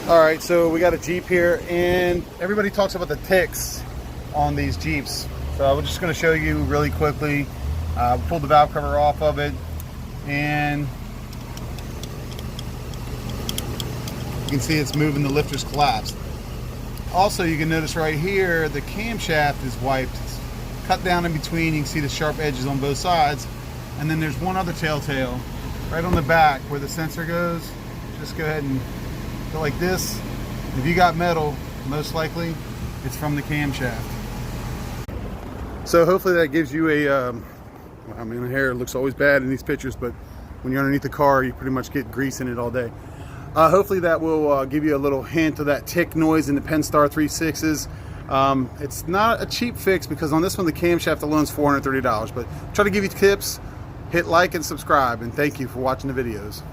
All right, so we got a Jeep here, and everybody talks about the ticks on these Jeeps. So I'm just going to show you really quickly. Pulled the valve cover off of it, and you can see it's moving. The lifter's collapsed. Also, you can notice right here the camshaft is wiped. It's cut down in between. You can see the sharp edges on both sides, and then there's one other telltale right on the back where the sensor goes. Just go ahead and go like this. If you got metal, most likely it's from the camshaft. So hopefully that gives you a I mean, the hair looks always bad in these pictures, but when you're underneath the car, you pretty much get grease in it all day. Hopefully that will give you a little hint of that tick noise in the Penstar 3.6s. It's not a cheap fix because on this one the camshaft alone is $430, but try to give you tips. Hit like and subscribe, and thank you for watching the videos.